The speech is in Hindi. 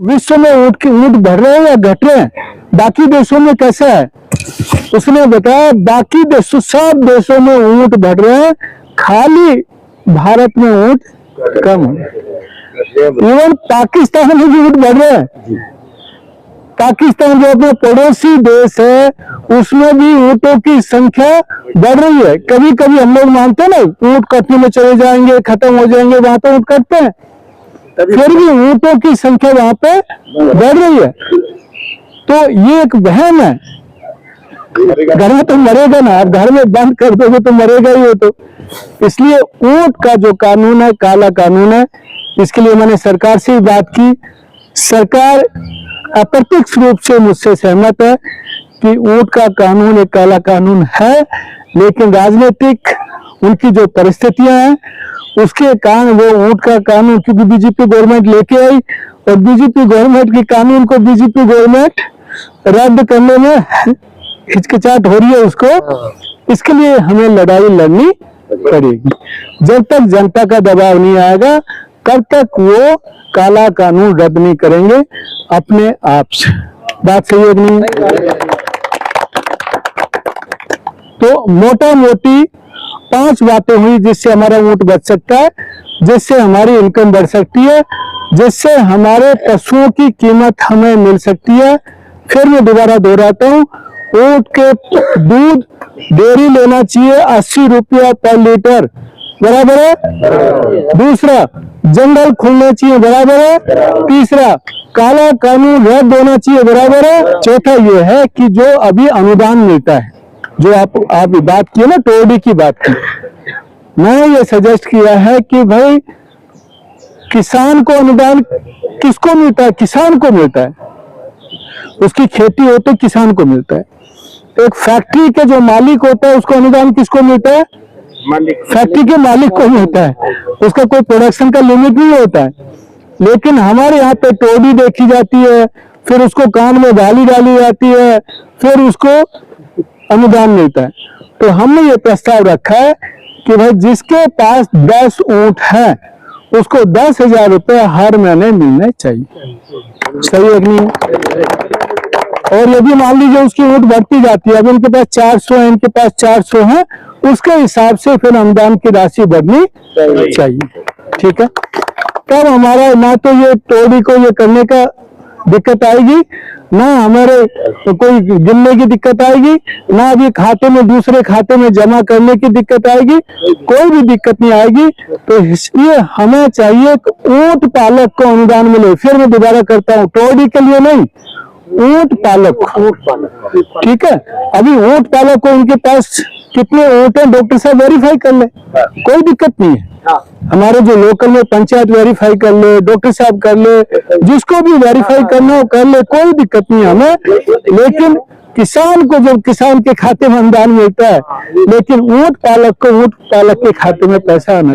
विश्व में ऊंट बढ़ रहे हैं या घट रहे हैं, बाकी देशों में कैसा है? उसने बताया बाकी देशों, सब देशों में ऊंट बढ़ रहे हैं, खाली भारत में ऊंट कम है। इवन पाकिस्तान में भी ऊंट बढ़ रहे हैं। पाकिस्तान जो अपना पड़ोसी देश है उसमें भी ऊंटों की संख्या बढ़ रही है। कभी कभी हम लोग मानते हैं ना ऊंट कटने में चले जाएंगे, खत्म हो जाएंगे, वहां तो ऊंट कटते हैं, फिर भी ऊंटों की संख्या वहां पे बढ़ रही है। तो ये एक वहम है। घर में तो मरेगा ना, आप घर में बंद कर दोगे तो मरेगा ही हो। तो इसलिए ऊंट का जो कानून है काला कानून है। इसके लिए मैंने सरकार से बात की। सरकार अप्रत्यक्ष रूप से मुझसे सहमत है कि ऊंट का कानून एक काला कानून है, लेकिन राजनीतिक उनकी जो परिस्थितियां हैं उसके कारण वो ऊंट का कानून, क्योंकि बीजेपी गवर्नमेंट लेके आई और बीजेपी गवर्नमेंट के कानून को बीजेपी गवर्नमेंट रद्द करने में हिचकिचाहट हो रही है उसको। इसके लिए हमें लड़ाई लड़नी पड़ेगी। जब तक जनता का दबाव नहीं आएगा तब तक वो काला कानून रद्द नहीं करेंगे अपने आप से। बात सही है नहीं? तो मोटा मोटी 5 बातें हुई जिससे हमारा ऊंट बच सकता है, जिससे हमारी इनकम बढ़ सकती है, जिससे हमारे पशुओं की कीमत हमें मिल सकती है। फिर मैं दोबारा दोहराता हूँ, ऊंट के दूध डेयरी लेना चाहिए 80 रुपया पर लीटर, बराबर है। दूसरा, जंगल खुलने चाहिए, बराबर है। तीसरा, काला कानून रद्द होना चाहिए, बराबर है। चौथा ये है कि जो अभी अनुदान मिलता है, जो आप बात की ना, टोडी की बात की, मैं ये सजेस्ट किया है कि भाई किसान को अनुदान किसको मिलता है? किसान को मिलता है, उसकी खेती हो तो किसान को मिलता है। एक फैक्ट्री के जो मालिक होता है उसको अनुदान किसको मिलता है? फैक्ट्री के मालिक को मिलता है, उसका कोई प्रोडक्शन का लिमिट नहीं होता है। लेकिन हमारे यहाँ पे टोडी देखी जाती है, फिर उसको कान में बाली डाली जाती है, फिर उसको अनुदान मिलता है। तो हमने ये प्रस्ताव रखा है कि भाई जिसके पास 10 ऊंट है उसको 10,000 रुपये हर महीने मिलने चाहिए। सही है कि नहीं? और यदि मान लीजिए उसकी ऊंट बढ़ती जाती है, अब इनके पास 400 है, इनके पास 400 है, उसके हिसाब से फिर अनुदान की राशि बढ़नी चाहिए। ठीक है? तब हमारा ना तो ये टोडी को ये करने का दिक्कत आएगी, ना हमारे कोई गिनने की दिक्कत आएगी, ना अभी खाते में दूसरे खाते में जमा करने की दिक्कत आएगी, कोई भी दिक्कत नहीं आएगी। तो इसलिए हमें चाहिए कि ऊंट पालक को अनुदान मिले। फिर मैं दोबारा करता हूँ, टोडी के लिए नहीं, ऊंट पालक। ठीक है? अभी ऊंट पालक को उनके पास कितने ऊंट है डॉक्टर साहब वेरीफाई कर ले, कोई दिक्कत नहीं है। हमारे जो लोकल में पंचायत वेरीफाई कर ले, डॉक्टर साहब कर ले, जिसको भी वेरीफाई करना हो कर ले, कोई दिक्कत नहीं है हमें। लेकिन किसान को जब किसान के खाते में अनुदान मिलता है, लेकिन ऊंट पालक को ऊंट पालक के खाते में पैसा आना